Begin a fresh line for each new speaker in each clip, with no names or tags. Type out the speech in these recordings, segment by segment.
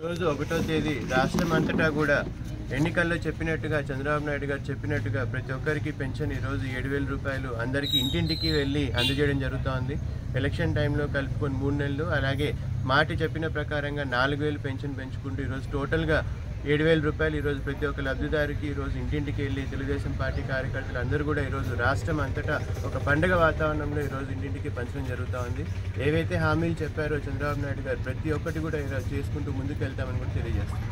రోజు 1వ తేదీ రాష్ట్రం అంతటా కూడా ఎన్నికల్లో చెప్పినట్టుగా చంద్రబాబు నాయుడు గారు చెప్పినట్టుగా ప్రతి ఒక్కరికి పెన్షన్ ఈరోజు 7,000 రూపాయలు అందరికీ ఇంటింటికి వెళ్ళి అందజేయడం జరుగుతోంది. ఎలక్షన్ టైంలో కలుపుకొని 3 నెలలు, అలాగే మాట చెప్పిన ప్రకారంగా 4,000 పెన్షన్ పెంచుకుంటూ ఈరోజు టోటల్గా 7,000 రూపాయలు ఈరోజు ప్రతి ఒక్క లబ్ధిదారికి ఈరోజు ఇంటింటికి వెళ్ళి తెలుగుదేశం పార్టీ కార్యకర్తలు అందరూ కూడా ఈరోజు రాష్ట్రం అంతటా ఒక పండుగ వాతావరణంలో ఈరోజు ఇంటింటికి పంచడం జరుగుతూ ఉంది. ఏవైతే హామీలు చెప్పారో చంద్రబాబు నాయుడు గారు ప్రతి ఒక్కటి కూడా ఈరోజు చేసుకుంటూ ముందుకు వెళ్తామని కూడా తెలియజేస్తారు.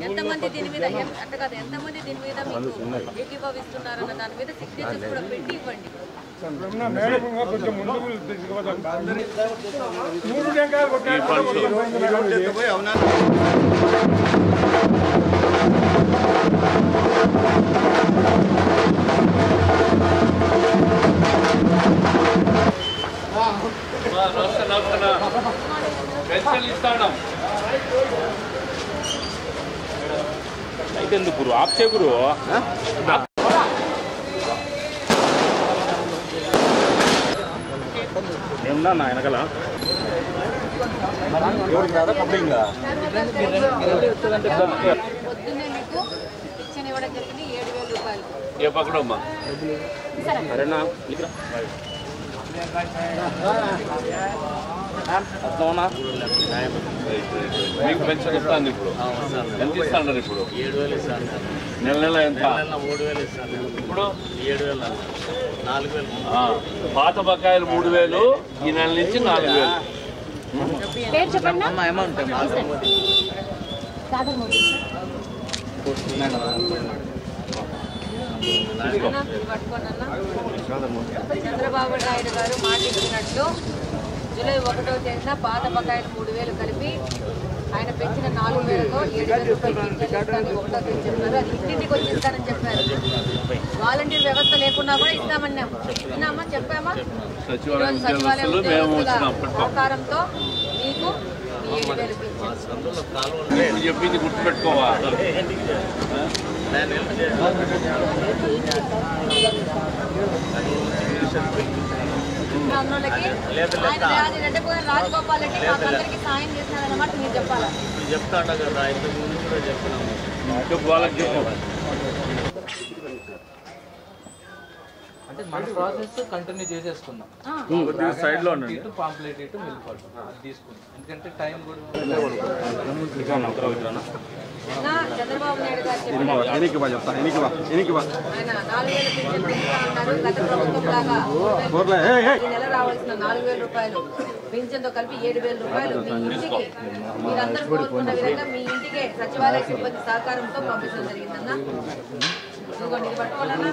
ఎంతమంది దీని మీద అంటే కదా ఎంతమంది దీని మీద మీకు ఏకీభవిస్తున్నారన్న దాని మీద సిగ్నేచర్స్ కూడా పెట్టి ఇవ్వండి.
అయితే గురు ఆప్చే గురు ఏమన్నా నా వెనకాల
పొద్దున్నే మీకు శిక్షణ ఇవ్వడం జరిగింది 7,000 రూపాయలు.
ఏ పక్కడమ్మా అరేనా అర్థమన్నా మీకు పెన్షన్ ఇస్తాను. ఇప్పుడు ఎంత ఇస్తాను? ఇప్పుడు
7,000 ఇస్తాను.
నెల నెల ఎంత?
3,000 ఇస్తాను.
ఇప్పుడు
7,000, 4,000.
పాత బకాయిలు 3,000, ఈ నెల నుంచి 4,000.
అమౌంట్
చంద్రబాబు నాయుడు గారు మాట ఇచ్చినట్లు జూలై 1వ తేదీన పాత బకాయిలు 3,000 కలిపి ఆయన పెంచిన 4,000తో 7,000 రూపాయలు పెంచాలని 1వ తేదీ చెప్పారు. అది ఇంటింటికి వచ్చి ఇస్తానని చెప్పారు. వాలంటీర్ వ్యవస్థ లేకున్నా కూడా ఇస్తామన్నాం. విన్నామా, చెప్పామా? సచివాలయ ఉద్యోగుల సహకారంతో మీకు 7,000 పెంచారు.
చెప్పింది గుర్తుపెట్టుకోవా.
రాజగోపాల్ రెడ్డి మాకందరికి సాయం చేసినారన్నమాట మీరు చెప్పాలా?
చెప్తాను కదా, ఇంతకు ముందు కూడా చెప్తున్నాము.
అంటే మన ప్రాసెస్ కంటిన్యూ చేసేసుకుందాం.
సైడ్ లో
పాంప్లెట్ ఇటు వెళ్ళిపోవడం తీసుకుందాం. ఎందుకంటే టైం కూడా
చంద్రబాబు నాయుడు గారు చెప్పారు ఆయన 4,000 పింఛన్ పెంచుతా ఉన్నారు. గత ప్రభుత్వం లాగా ఈ నెల రావాల్సిన 4,000 రూపాయలు పింఛన్తో కలిపి 7,000 రూపాయలు మీ ఇంటికి మీరందరూ కోరుకున్న విధంగా మీ ఇంటికే సచివాలయ సిబ్బంది సహకారంతో పంపించడం జరిగిందన్న. ఇదిగోండి, ఇది పట్టుకోవాలన్నా.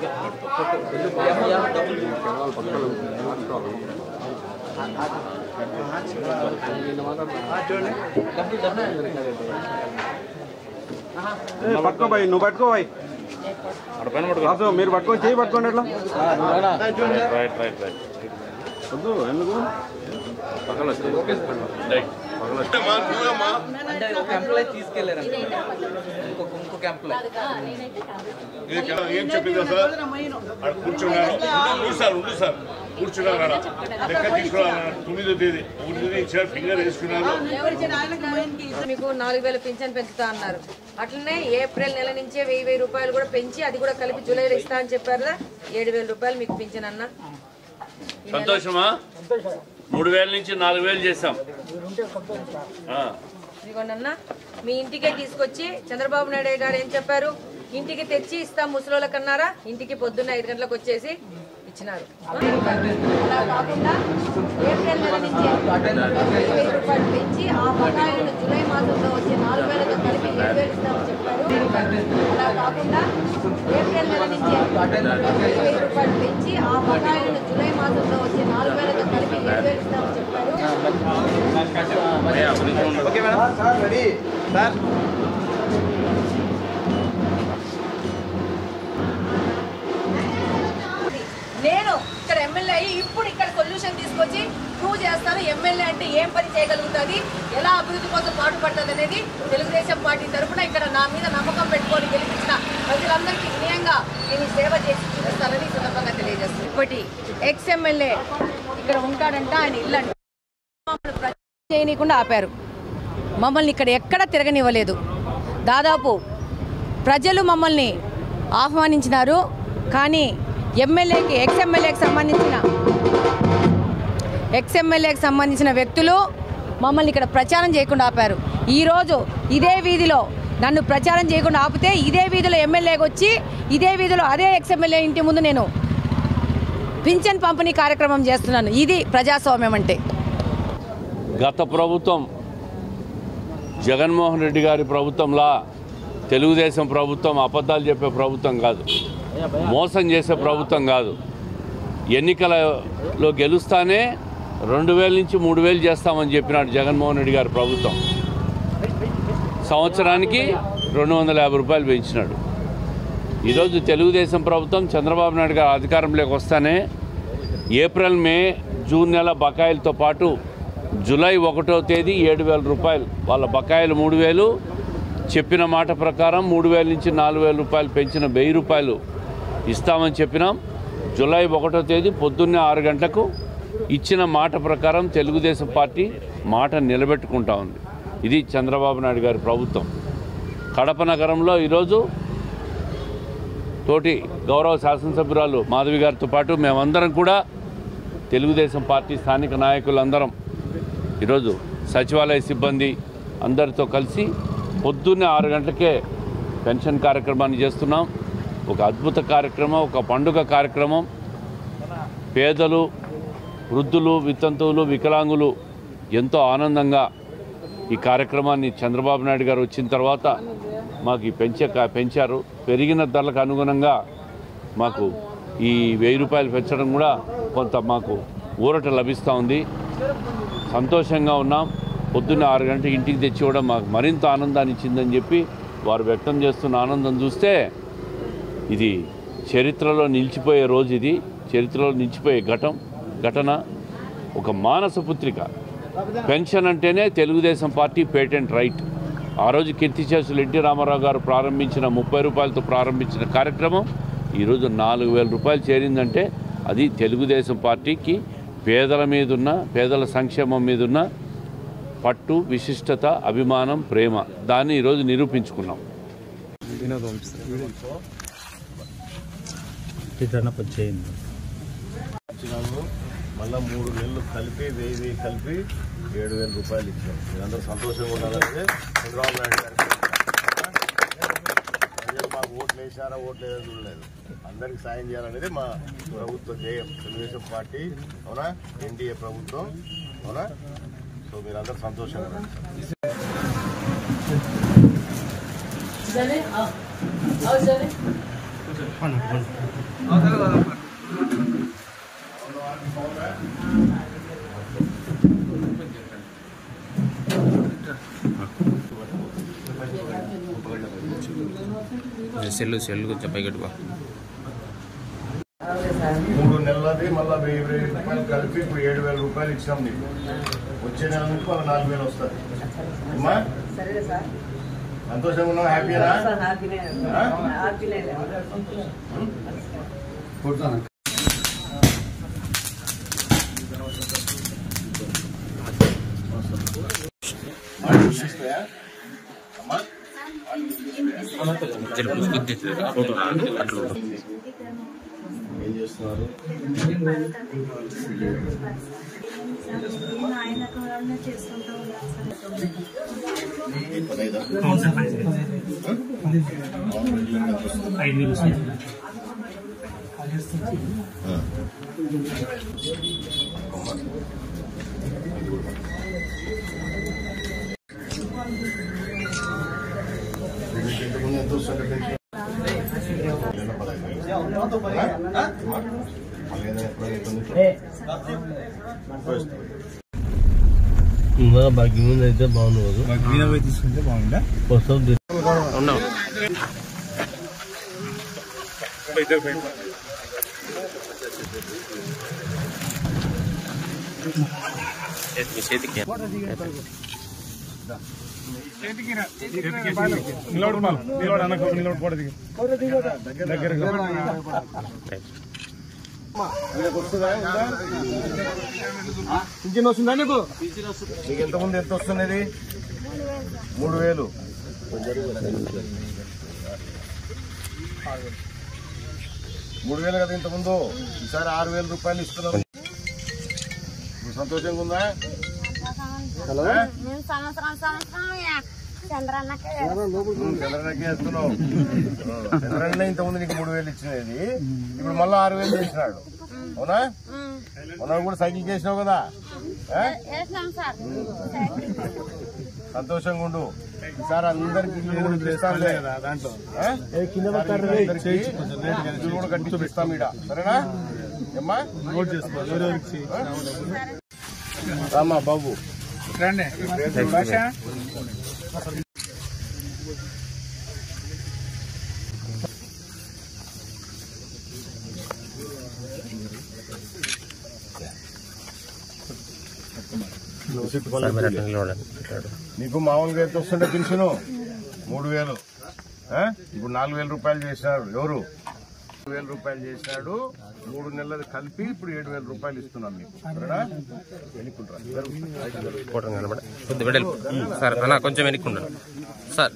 పట్టుకో బాయ్, నువ్వు పట్టుకో బాయ్, మీరు పట్టుకొని చేయి పట్టుకోండి. ఎట్లా వద్దు, ఎందుకు
అంటే ఒక ఎంప్లాయ్ తీసుకెళ్లారంటే ఇంకొక ఎంప్లాయ్
ఏం చెప్పిందా సార్? కూర్చున్నాను సార్, కూర్చున్నాను. లెక్క తీసుకున్నాను. 9వ తేదీ 1వ తేదీ ఇచ్చారు, ఫింగర్ వేసుకున్నారు.
మీకు 4,000 పింఛన్ పెంచుతా అన్నారు. అట్లనే ఏప్రిల్ నెల నుంచే 1,000 రూపాయలు కూడా పెంచి అది కూడా కలిపి జూలైలో ఇస్తా అని చెప్పారు. 7,000 రూపాయలు మీకు పింఛన్ అన్న.
సంతోషమా? 3,000 నుంచి 4,000 చేసాం.
ఇదిగోండి, మీ ఇంటికే తీసుకొచ్చి చంద్రబాబు నాయుడు గారు ఏం చెప్పారు? ఇంటికి తెచ్చి ఇస్తాం ముసలోళ్ళకన్నారా? ఇంటికి పొద్దున్న 5 గంటలకు వచ్చేసి ఇచ్చినారు. అలా కాకుండా ఏప్రిల్ నెల నుంచి 1,000 రూపాయలు పెంచి ఆ బకాయిలను జూలై మాసంలో వచ్చే 4,000తో కలిపి 7,000 ఇస్తామని చెప్పారు. అలా కాకుండా ఏప్రిల్ నెల నుంచి 1,000 రూపాయలు పెంచి ఆ బకాయిలను జూలై మాసంలో వచ్చే 4,000తో కలిపి 7,000 ఇస్తామని చెప్పారు. నేను ఇక్కడ ఎమ్మెల్యే ఎమ్మెల్యే అయ్యి ఇప్పుడు ఇక్కడ సొల్యూషన్ తీసుకొచ్చి ప్రూవ్ చేస్తారు ఎమ్మెల్యే అంటే ఏం పని చేయగలుగుతుంది, ఎలా అభివృద్ధి కోసం పాటుపడుతుంది అనేది తెలుగుదేశం పార్టీ తరఫున ఇక్కడ నా మీద నమ్మకం పెట్టుకొని గెలిపించిన ప్రజలందరికీ వినయంగా నేను సేవ చేసి చూపిస్తానని సందర్భంగా తెలియజేస్తాను. ఇప్పటి ఎక్స్ ఎమ్మెల్యే ఇక్కడ ఉంటాడంట, ఆయన ఇల్లు అంటే చేయనీయకుండా ఆపారు. మమ్మల్ని ఇక్కడ ఎక్కడ తిరగనివ్వలేదు. దాదాపు ప్రజలు మమ్మల్ని ఆహ్వానించినారు, కానీ ఎమ్మెల్యేకి ఎక్స్ ఎమ్మెల్యేకి సంబంధించిన వ్యక్తులు మమ్మల్ని ఇక్కడ ప్రచారం చేయకుండా ఆపారు. ఈరోజు ఇదే వీధిలో నన్ను ప్రచారం చేయకుండా ఆపితే ఇదే వీధిలో ఎమ్మెల్యేకి వచ్చి ఇదే వీధిలో అదే ఎక్స్ ఎమ్మెల్యే ఇంటి ముందు నేను పింఛన్ పంపిణీ కార్యక్రమం చేస్తున్నాను. ఇది ప్రజాస్వామ్యం అంటే.
గత ప్రభుత్వం జగన్మోహన్ రెడ్డి గారి ప్రభుత్వంలా తెలుగుదేశం ప్రభుత్వం అబద్ధాలు చెప్పే ప్రభుత్వం కాదు, మోసం చేసే ప్రభుత్వం కాదు. ఎన్నికలలో గెలుస్తానే 2000 నుంచి 3000 చేస్తామని చెప్పినాడు జగన్మోహన్ రెడ్డి గారి ప్రభుత్వం. సంవత్సరానికి 250 రూపాయలు పెంచినాడు. ఈరోజు తెలుగుదేశం ప్రభుత్వం చంద్రబాబు నాయుడు గారు అధికారంలోకి వస్తానే ఏప్రిల్, మే, జూన్ నెల బకాయిలతో పాటు జూలై 1వ తేదీ 7000 రూపాయలు వాళ్ళ బకాయిలు 3000, చెప్పిన మాట ప్రకారం 3000 నుంచి 4000 రూపాయలు పెంచిన 1000 రూపాయలు ఇస్తామని చెప్పినాం. జూలై 1వ తేదీ పొద్దున్నే 6 గంటలకు ఇచ్చిన మాట ప్రకారం తెలుగుదేశం పార్టీ మాట నిలబెట్టుకుంటా ఉంది. ఇది చంద్రబాబు నాయుడు గారి ప్రభుత్వం. కడప నగరంలో ఈరోజు తోటి గౌరవ శాసనసభ్యురాలు మాధవి గారితో పాటు మేమందరం కూడా తెలుగుదేశం పార్టీ స్థానిక నాయకులందరం ఈరోజు సచివాలయ సిబ్బంది అందరితో కలిసి పొద్దున్నే 6 గంటలకే పెన్షన్ కార్యక్రమాన్ని చేస్తున్నాం. ఒక అద్భుత కార్యక్రమం, ఒక పండుగ కార్యక్రమం. పేదలు, వృద్ధులు, వితంతువులు, వికలాంగులు ఎంతో ఆనందంగా ఈ కార్యక్రమాన్ని చంద్రబాబు నాయుడు గారు వచ్చిన తర్వాత మాకు పెంచారు. పెరిగిన ధరలకు అనుగుణంగా మాకు ఈ 1000 రూపాయలు పెంచడం కూడా కొంత మాకు ఊరట లభిస్తూ ఉంది. సంతోషంగా ఉన్నాం. పొద్దున్న 6 గంటలకు ఇంటికి తెచ్చివ్వడం మాకు మరింత ఆనందాన్ని ఇచ్చిందని చెప్పి వారు వ్యక్తం చేస్తున్న ఆనందం చూస్తే ఇది చరిత్రలో నిలిచిపోయే రోజు. ఇది చరిత్రలో నిలిచిపోయే ఘటన. ఒక మానస పుత్రిక. పెన్షన్ అంటేనే తెలుగుదేశం పార్టీ పేటెంట్ రైట్. ఆ రోజు కీర్తిశేషులు ఎన్టీ రామారావు గారు ప్రారంభించిన 30 రూపాయలతో ప్రారంభించిన కార్యక్రమం ఈరోజు 4000 రూపాయలు చేరిందంటే అది తెలుగుదేశం పార్టీకి పేదల మీదున్న, పేదల సంక్షేమం మీదున్న పట్టు, విశిష్టత, అభిమానం, ప్రేమ. దాన్ని ఈరోజు నిరూపించుకున్నాం.
మళ్ళీ 3 నెలలు కలిపి 1000 కలిపి 7000 రూపాయలు ఇచ్చాం. మీరందరూ సంతోషంగా ఉండాలంటే చంద్రబాబు నాయుడు గారికి మాకు ఓట్లు వేసారా, ఓట్లు వేయాలని చూడలేదు. అందరికి సాయం చేయాలనేది మా ప్రభుత్వ ధ్యేయం. తెలుగుదేశం పార్టీ అవునా, ఎన్డీఏ ప్రభుత్వం అవునా. సో మీరందరూ సంతోషంగా ఉండాలి.
సెల్లు కొంచెం పైగట్టుకో.
3 నెలలది మళ్ళీ 1000 రూపాయలు కలిపి ఇప్పుడు 7000 రూపాయలు ఇచ్చాం నీకు. వచ్చే నెల నుంచి మళ్ళీ 4000 వస్తుంది. అమ్మా సంతోషంగా ఉన్నావు? హ్యాపీనా? అమ్మా ఏం చేస్తున్నారు? ఇంతకుముందు ఎంత వస్తుంటే పెన్షన్?
బాకీ ముందు అయితే బాగుండదు. తీసుకుంటే బాగుందా? ఉన్నాం.
పింఛన్ వస్తుందా నీకు? నీకు ఎంతమంది ఎంత వస్తున్నది? 3000. 3000 కదా ఇంతకుముందు, ఈసారి 6000 రూపాయలు ఇస్తున్నాం. సంతోషంగా ఉందా? చంద్రన్నకే వేస్తున్నావు. చంద్రన్న ఇంతకుముందు నీకు 3000 ఇచ్చినది, ఇప్పుడు మళ్ళీ 6000 చేసినాడు. అవునా? మనం కూడా సైకిల్ చేసినావు కదా. సంతోషంగా ఉండు. ఈసారి అందరికి ఇల్లు కూడా ఇస్తాం, ఇల్లు కూడా కట్టిస్తాం ఈడ. సరేనా ఏమ్మా? రామా బాబు నీకు మామూలుగా ఎంత వస్తుంటే పెన్షన్ 3000, ఇప్పుడు 4000 రూపాయలు చేసినాడు. ఎవరు 4000 రూపాయలు చేసినాడు? 3 నెలలు కలిపి ఇప్పుడు 7000 రూపాయలు ఇస్తున్నాం మీకు.
సార్ కొంచెం వెనుక్కున్నాను సార్.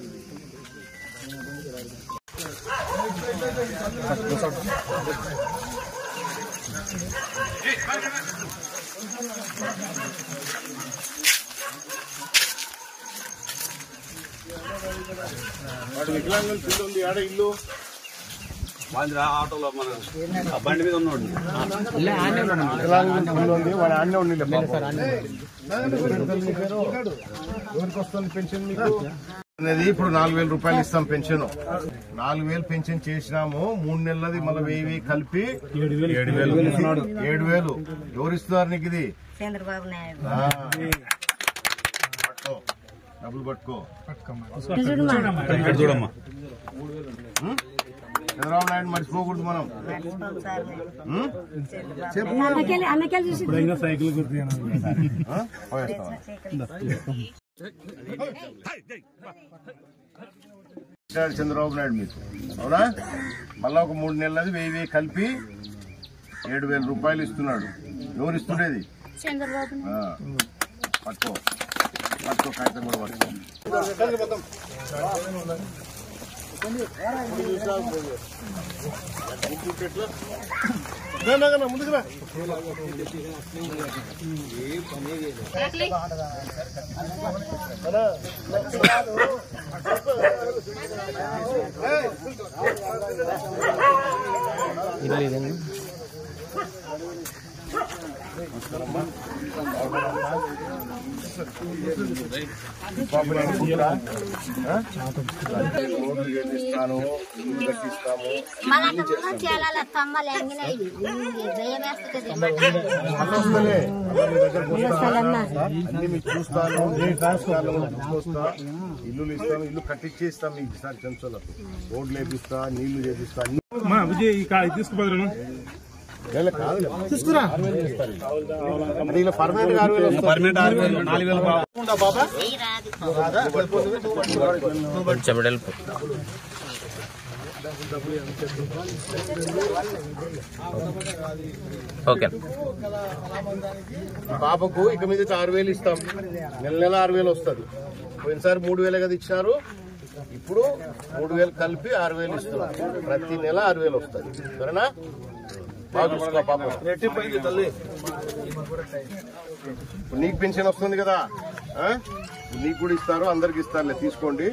వాడు వికలాంగుల పిల్ల ఉంది, ఆడ ఇల్లు
ఆటోలో మన బండి మీద ఉన్నాడు.
వికలాంగుల పిల్ల ఉంది, వాడు ఆడనే ఉండి. ఎవరికి వస్తుంది పెన్షన్ మీకు? అనేది ఇప్పుడు 4000 రూపాయలు ఇస్తాం పెన్షన్. 4000 పెన్షన్ చేసినాము. 3 నెలలది మళ్ళీ 1000 కలిపి 7000. ఎవరు ఇస్తున్నారు నీకు ఇది?
చంద్రబాబు నాయుడు.
పట్టుకో, డబ్బులు పట్టుకో.
చూడమ్మా,
చంద్రబాబు నాయుడు మర్చిపోకూడదు మనం.
సైకిల్
చంద్రబాబు నాయుడు మీకు. అవునా? మళ్ళా ఒక 3 నెలలది 1000 కలిపి 7000 రూపాయలు ఇస్తున్నాడు. ఎవరు ఇస్తుండేది? పట్టుకో పట్టుకో, కాగితం కూడా పట్టుకో. ముందుకు రా. ఇల్లు ఇస్తాను, ఇల్లు కట్టించి ఇస్తాం మీకు. ఈసారి చెంచోళ్ళకు రోడ్లు వేపిస్తా, నీళ్లు చేపిస్తా.
తీసుకుపోదు
తీసుకురా. పర్మనెంట్ 4000
కొంచెం ఓకే.
పాపకు ఇక మీద 6000 ఇస్తాం. నెల 6000 వస్తుంది. పోయినసారి 3000 కదా ఇచ్చినారు, ఇప్పుడు 3000 కలిపి 6000 ఇస్తున్నాం. ప్రతి నెల 6000 వస్తుంది. సరేనా? బాగా చూసుకో పాప. నీకు పెన్షన్ వస్తుంది కదా, నీకు కూడా ఇస్తారు, అందరికి ఇస్తారులే, తీసుకోండి.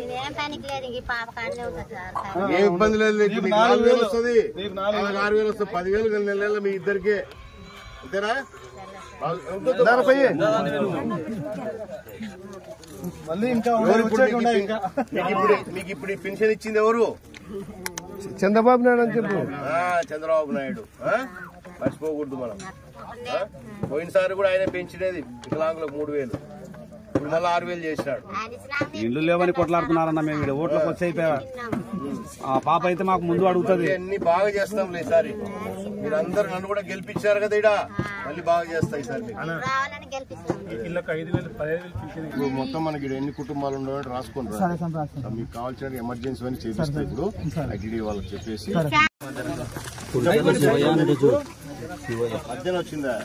ఏం ఇబ్బంది లేదు. 4000 వస్తుంది, 6000 వస్తుంది, 10,000 నెల నెల మీ ఇద్దరికే. అంతేనా? మీకు ఇప్పుడు పెన్షన్ ఇచ్చింది ఎవరు?
చంద్రబాబు నాయుడు అని చెప్పు.
చంద్రబాబు నాయుడు. మర్చిపోకూడదు మనం. పోయినసారి కూడా ఆయన పెంచినది వికలాంగులకు 3000, ఇప్పుడు మళ్ళీ 6000 చేసినాడు.
ఇల్లు లేవని కొట్లాడుతున్నారన్న మేము. ఓట్లకు వచ్చి అయిపోయా. ఆ పాప అయితే మాకు ముందు అడుగుతుంది.
అన్ని బాగా చేస్తాంలే ఈసారి. మీరందరూ నన్ను కూడా గెలిపించారు కదా ఇడ మళ్ళీ బాగా చేస్తాయి సార్ ఇప్పుడు మొత్తం మనకి ఎన్ని కుటుంబాలు ఉన్నాయో రాసుకోండి మీకు కావాల్సిన ఎమర్జెన్సీ అని చేపిస్తాయి ఇప్పుడు ఐటీడీ వాళ్ళకి చెప్పేసి మధ్యన వచ్చిందా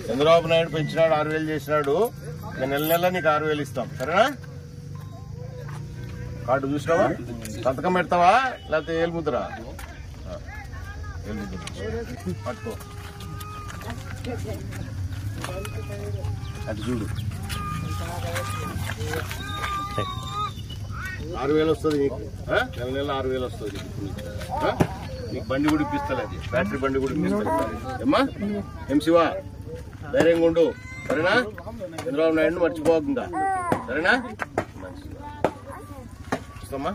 చంద్రబాబు నాయుడు పెంచినాడు 6,000 చేసినాడు నెల నెల నీకు 6,000 ఇస్తాం సరేనా కార్డు చూసినావా సంతకం పెడతావా లేకపోతే ఏలుముద్ర పట్టుకో అటు చూడు 6,000 వస్తుంది నీకు నెల నెల 6,000 వస్తుంది నీకు బండి కూడా ఇప్పిస్తాను అది బ్యాటరీ బండి కూడా ఇప్పిస్తాను ఏమ్మా ఏం శివ ధైర్యంగా ఉండు సరేనా చంద్రబాబు నాయుడు మర్చిపోకుండా సరేనా ఇస్తామా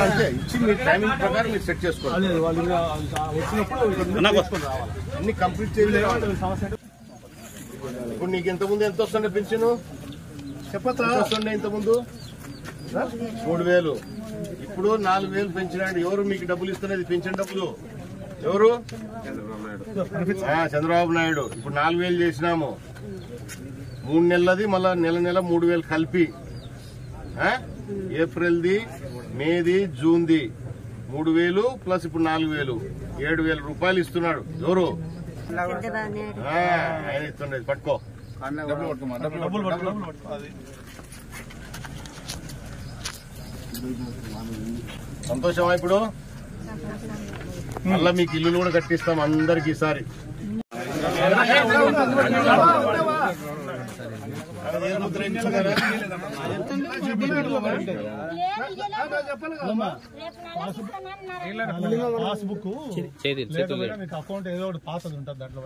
అంతే ఇచ్చి మీ టైమింగ్ ప్రకారం మీరు సెట్ చేసుకోవాలి అన్ని కంప్లీట్ చేయలేదు ఇప్పుడు నీకు ఇంతకుముందు ఎంత వస్తుండే పెన్షన్ చెప్పచ్చు వస్తుండే ఇంతకుముందు 3,000 ఇప్పుడు 4,000 పెంచినాడు ఎవరు మీకు డబ్బులు ఇస్తున్నది పెన్షన్ డబ్బులు ఎవరు చంద్రబాబు నాయుడు ఇప్పుడు 4,000 చేసినాము 3 నెలలది మళ్ళా నెల 3,000 కలిపి ఏప్రిల్ది మేది జూన్ది 3,000 ప్లస్ ఇప్పుడు 4,000 7,000 రూపాయలు ఇస్తున్నాడు ఎవరు ఆయన ఇస్తుండేది పట్టుకో సంతోషమా ఇప్పుడు మళ్ళా మీకు ఇల్లు కూడా కట్టిస్తాం అందరికి ఈసారి
పాస్బుక్ అకౌంట్ ఏదో ఒకటి పాస్ అది ఉంటుంది దాంట్లో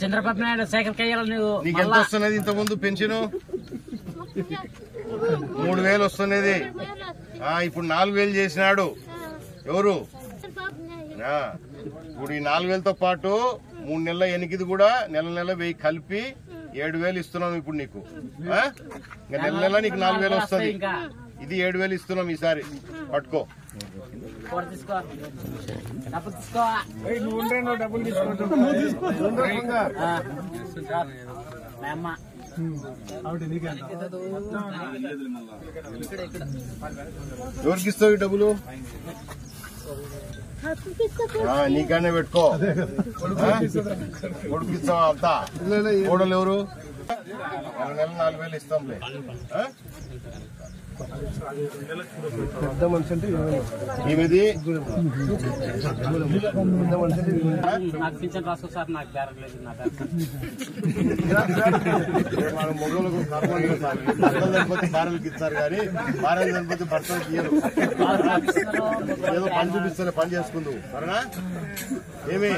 చంద్రబాబు నాయుడు సైకిల్
నీకు ఎంత వస్తున్నది ఇంతకుముందు పెన్షన్ 3,000 వస్తున్నది ఇప్పుడు 4,000 చేసినాడు ఎవరు ఇప్పుడు ఈ 4,000తో పాటు 3 నెలల ఎనికిది కూడా నెల 1,000 కలిపి 7,000 ఇస్తున్నాం ఇప్పుడు నీకు ఇంకా నెల నీకు 4,000 వస్తుంది ఇది 7,000 ఇస్తున్నాం ఈసారి పట్టుకో ఎవరికి ఇస్తావు ఈ డబ్బులు నీకనే పెట్టుకో కొడుకు ఇస్తావా అంతా కోడలు ఎవరు నెల 4,000 ఇస్తాంలే పెద్ద మనిషి అంటే ఈమెది మొగలకు చనిపోతే భార్యలకు ఇస్తారు కానీ భార్యలు చనిపోతే భర్తలకు ఇయ్యరు ఏదో పని చూపిస్తానే పని చేసుకుందు సరేనా ఏమి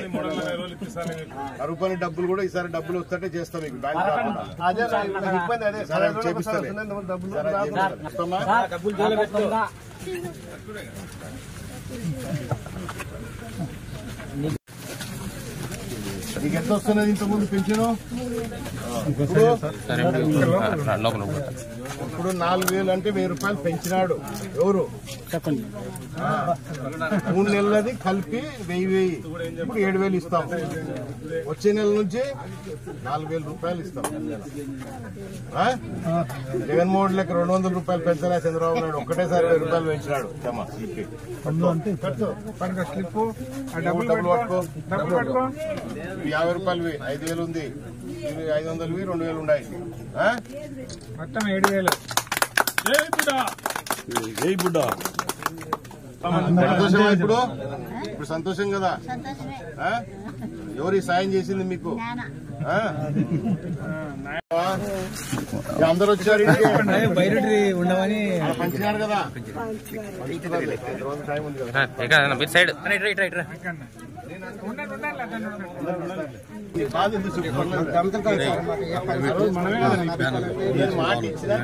రూపాయల డబ్బులు కూడా ఈసారి డబ్బులు వస్తుంటే చేస్తాం మీకు బ్యాంక్ చేపిస్తాను నీకు ఎంత వస్తున్నది ఇంతకుముందు పెన్షన్ ఇప్పుడు 4,000 అంటే 1,000 రూపాయలు పెంచినాడు ఎవరు చెప్పండి 3 నెలలది కలిపి 1,000 ఇప్పుడు 7,000 ఇస్తాం వచ్చే నెల నుంచి 4,000 రూపాయలు ఇస్తాం జగన్మోహన్ లెక్క 200 రూపాయలు పెంచలే చంద్రబాబు నాయుడు ఒక్కటేసారి 1,000 రూపాయలు పెంచినాడు స్లిప్ డబ్బులు పట్టుకో 50 రూపాయలు 5,000 ఉంది 500 2,000 ఉన్నాయి
మొత్తం 7,000
సంతోషమా ఇప్పుడు సంతోషం కదా ఎవరి సాయం చేసింది మీకు అందరు వచ్చారు
బయట ఉండమని
పంచినారు కదా టైం ఉంది కదా బాధ ఎందుకు మాట ఇచ్చినా